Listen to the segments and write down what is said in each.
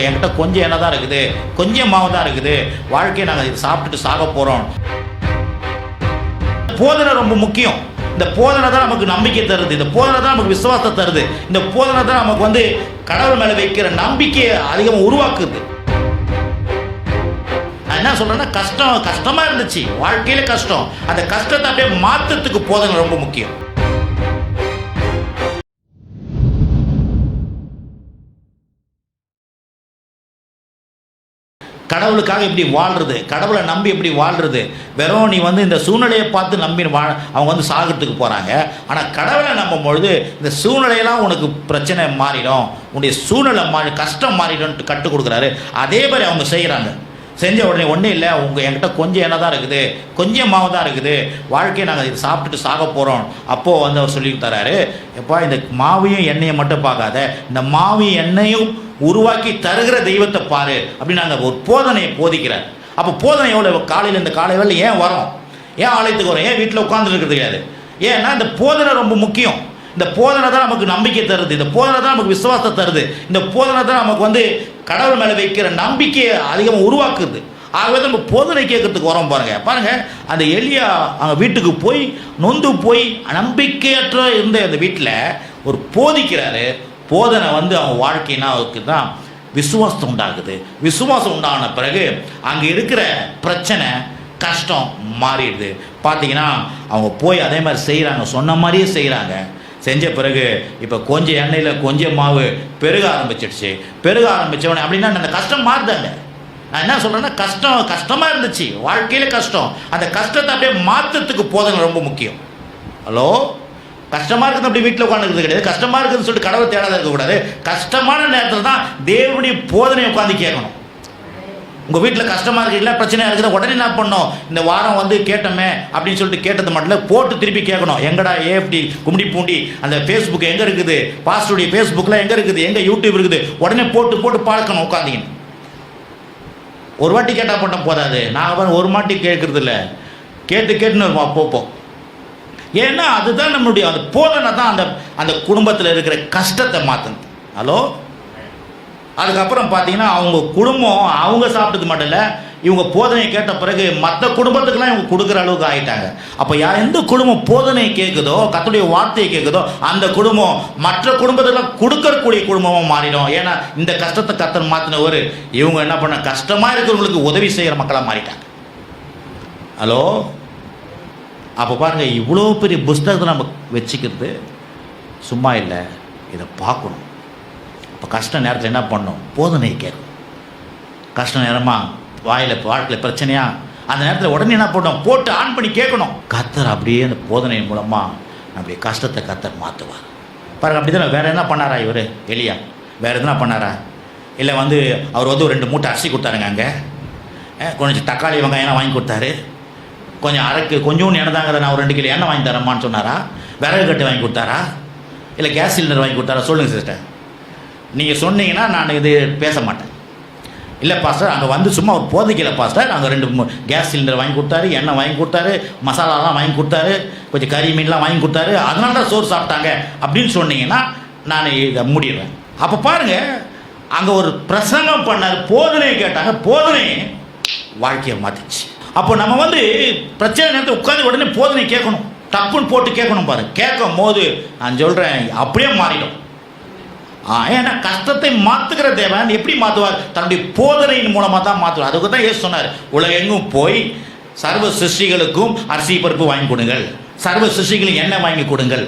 என்கிட்ட கொஞ்சம் என்ன தான் இருக்குது, கொஞ்சம் மாவு தான் இருக்குது, வாழ்க்கையை நாங்கள் இது சாப்பிட்டுட்டு சாக போகிறோம். போதனை ரொம்ப முக்கியம். இந்த போதனை தான் நமக்கு நம்பிக்கை தருது, இந்த போதனை தான் நமக்கு விசுவாசத்தை தருது, இந்த போதனை தான் நமக்கு வந்து கடவுள் மேலே வைக்கிற நம்பிக்கையை அதிகமாக உருவாக்குது. நான் என்ன சொல்கிறேன்னா, கஷ்டமாக இருந்துச்சு, வாழ்க்கையில் கஷ்டம், அந்த கஷ்டத்தை அப்படியே மாற்றத்துக்கு போதனை ரொம்ப முக்கியம். கடவுளுக்காக எப்படி வாழ்றது, கடவுளை நம்பி எப்படி வாழ்றது. வெறும் நீ வந்து இந்த சூழ்நிலையை பார்த்து நம்பி அவங்க வந்து சாகிறதுக்கு போகிறாங்க. ஆனால் கடவுளை நம்பும் பொழுது இந்த சூழ்நிலையெல்லாம் உனக்கு பிரச்சனை மாறிடும், உன்னுடைய சூழ்நிலை கஷ்டம் மாறிடும்னு கற்றுக் கொடுக்குறாரு. அதே மாதிரி அவங்க செய்கிறாங்க. செஞ்ச உடனே ஒன்றும் இல்லை, என்கிட்ட கொஞ்சம் எண்ணெய் தான் இருக்குது, கொஞ்சம் மாவு தான் இருக்குது, வாழ்க்கையை நாங்கள் இது சாப்பிட்டுட்டு சாக போகிறோம். அப்போது வந்து அவர் சொல்லி தராரு, எப்பா இந்த மாவையும் எண்ணெயை மட்டும் பார்க்காத, இந்த மாவையும் எண்ணெயும் உருவாக்கி தருகிற தெய்வத்தை பாரு அப்படின்னு நாங்கள் ஒரு போதனையை போதிக்கிறார். அப்போ போதனை எவ்வளோ காலையில், இந்த காலை வேலை ஏன் வரோம், ஏன் ஆலயத்துக்கு வரோம், ஏன் வீட்டில் உட்காந்துருக்கிறது கிடையாது. ஏன்னா இந்த போதனை ரொம்ப முக்கியம். இந்த போதனை தான் நமக்கு நம்பிக்கை தருது, இந்த போதனை தான் நமக்கு விசுவாசத்தை தருது, இந்த போதனை தான் நமக்கு வந்து கடவுள் மேலே வைக்கிற நம்பிக்கையை அதிகமாக உருவாக்குது. ஆகவே நம்ம போதனை கேட்கறதுக்கு வரோம். பாருங்கள் அந்த எலியா அவங்க வீட்டுக்கு போய் நொந்து போய் நம்பிக்கையற்ற இருந்த அந்த வீட்டில் ஒரு போதிக்கிறாரு. போதனை வந்து அவங்க வாழ்க்கைனா அவருக்கு தான் விசுவாசம் உண்டாகுது. விசுவாசம் உண்டான பிறகு அங்கே இருக்கிற பிரச்சனை கஷ்டம் மாறிடுது. பார்த்தீங்கன்னா அவங்க போய் அதே மாதிரி செய்கிறாங்க, சொன்ன மாதிரியே செய்கிறாங்க. செஞ்ச பிறகு இப்போ கொஞ்சம் எண்ணெயில் கொஞ்சம் மாவு பெருக ஆரம்பிச்சிடுச்சு. பெருக ஆரம்பித்தவொடனே அப்படின்னா அந்த கஷ்டம் மாறுதாங்க. நான் என்ன சொல்கிறேன்னா, கஷ்டமாக இருந்துச்சு, வாழ்க்கையில் கஷ்டம், அந்த கஷ்டத்தை அப்படியே மாற்றத்துக்கு போதனை ரொம்ப முக்கியம். ஹலோ, கஷ்டமாக இருக்குது அப்படி வீட்டில் உட்காந்துருக்கிறது கிடையாது. கஷ்டமாக இருக்குதுன்னு சொல்லிட்டு கடவுளை தேடாத இருக்கக்கூடாது. கஷ்டமான நேரத்தில் தான் தேவனுடைய போதனை உட்காந்து கேட்கணும். உங்கள் வீட்டில் கஷ்டமாக இருக்குல்ல, பிரச்சனையாக இருக்குது, உடனே என்ன பண்ணணும், இந்த வாரம் வந்து கேட்டோமே அப்படின்னு சொல்லிட்டு கேட்டது மட்டும் இல்லை, போட்டு திருப்பி கேட்கணும். எங்கடா ஏஎஃப்டி கும்டி பூண்டி அந்த ஃபேஸ்புக் எங்கே இருக்குது, பாஸ்டருடைய ஃபேஸ்புக்கில் எங்கே இருக்குது, எங்கே யூடியூப் இருக்குது, உடனே போட்டு பார்க்கணும் உட்காந்திங்கன்னு. ஒரு வாட்டி கேட்டால் போட்டோம் போதாது. நாங்கள் ஒரு மாட்டி கேட்குறது இல்லை, கேட்டுன்னு போப்போம். ஏன்னா அதுதான் நம்மளுடைய அந்த போதனை தான் அந்த குடும்பத்தில் இருக்கிற கஷ்டத்தை மாற்றணும். ஹலோ, அதுக்கப்புறம் பார்த்தீங்கன்னா அவங்க குடும்பம் அவங்க சாப்பிட்டது மட்டும் இல்லை, இவங்க போதனையை கேட்ட பிறகு மற்ற குடும்பத்துக்கெல்லாம் இவங்க கொடுக்குற அளவுக்கு ஆகிட்டாங்க. அப்போ எந்த குடும்பம் போதனை கேட்குதோ, கர்த்தருடைய வார்த்தையை கேட்குதோ, அந்த குடும்பம் மற்ற குடும்பத்துக்கெல்லாம் கொடுக்கக்கூடிய குடும்பமாக மாறிடும். ஏன்னா இந்த கஷ்டத்தை கர்த்தர் மாற்றினவர் இவங்க என்ன பண்ண, கஷ்டமாக இருக்கிறவங்களுக்கு உதவி செய்கிற மக்களாக மாறிட்டாங்க. ஹலோ, அப்போ பாருங்கள், இவ்வளோ பெரிய புஸ்தகத்தை நம்ம வச்சுக்கிறது சும்மா இல்லை, இதை பார்க்கணும். இப்போ கஷ்ட நேரத்தில் என்ன பண்ணணும், போதனையை கேட்கணும். கஷ்ட நேரமாக வாழ்க்கையில் பிரச்சனையா, அந்த நேரத்தில் உடனே என்ன பண்ணணும், போட்டு ஆன் பண்ணி கேட்கணும். கர்த்தர் அப்படியே அந்த போதனையின் மூலமாக நம்முடைய கஷ்டத்தை கர்த்தர் மாற்றுவார். பாருங்கள், அப்படி தான். வேறு என்ன பண்ணாரா இவர் எலியா? வேறு எதுனா பண்ணாரா? இல்லை வந்து அவர் வந்து ஒரு 2 மூட்டை அரிசி கொடுத்தாருங்க, அங்கே கொஞ்சம் தக்காளி வெங்காயம் வாங்கி கொடுத்தாரு, கொஞ்சம் அரைக்கு கொஞ்சோன்னு எண்ணதாங்கிறத நான் ஒரு 2 கிலோ எண்ணெய் வாங்கி தரேம்மான்னு சொன்னாரா? விறகு கட்டு வாங்கி கொடுத்தாரா? இல்லை கேஸ் சிலிண்டர் வாங்கி கொடுத்தாரா? சொல்லுங்கள் சிஸ்டர். நீங்கள் சொன்னீங்கன்னா நான் இது பேச மாட்டேன். இல்லை பாஸ்டர், அங்கே வந்து சும்மா ஒரு போதைக்கல பாஸ்டர், அங்கே 2 கேஸ் சிலிண்டர் வாங்கி கொடுத்தாரு, எண்ணெய் வாங்கி கொடுத்தாரு, மசாலாலாம் வாங்கி கொடுத்தாரு, கொஞ்சம் கறி மீன்லாம் வாங்கி கொடுத்தாரு, அதனால தான் சோறு சாப்பிட்டாங்க அப்படின்னு சொன்னீங்கன்னா நான் இதை மூடிடுவேன். அப்போ பாருங்கள், அங்கே ஒரு பிரசங்கம் பண்ணார், போதனையை கேட்டாங்க, போதனை வாழ்க்கையை மாற்றிச்சு. அப்போ நம்ம வந்து பிரச்சனை நேரத்தை உட்காந்து உடனே போதனை கேட்கணும், டப்புன்னு போட்டு கேட்கணும். பாருங்கள், கேட்கும் போது நான் சொல்கிறேன் அப்படியே மாறிடும். ஏன்னா கஷ்டத்தை மாற்றுகிற தேவன் எப்படி மாற்றுவார்? தன்னுடைய போதனையின் மூலமாக தான் மாற்றுவார். அதுக்கு தான் ஏசு சொன்னார், உலகெங்கும் போய் சர்வ சிருஷ்டிகளுக்கும் அரிசி பருப்பு வாங்கி கொடுங்கள், சர்வ சிருஷ்டிகளும் எண்ணெய் வாங்கி கொடுங்கள்,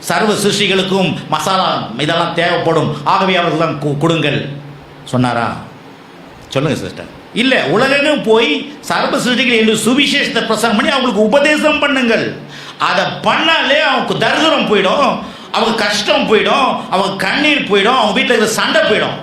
சர்வ சிருஷ்டிகளுக்கும் மசாலா இதெல்லாம் தேவைப்படும், ஆகவே அவர்களெல்லாம் கொடுங்கள் சொன்னாரா? சொல்லுங்கள் சிஸ்டர். இல்லை, உலகெங்கும் போய் சர்வ சிருஷ்டிகள் என்று சுவிசேஷத்தை பிரசங்கம் பண்ணி அவங்களுக்கு உபதேசம் பண்ணுங்கள். அதை பண்ணாலே அவங்களுக்கு தரித்திரம் போயிடும், அவங்க கஷ்டம் போயிடும், அவங்க கண்ணீர் போயிடும், அவங்க வீட்டில் இருக்கிற சண்டை போயிடும்.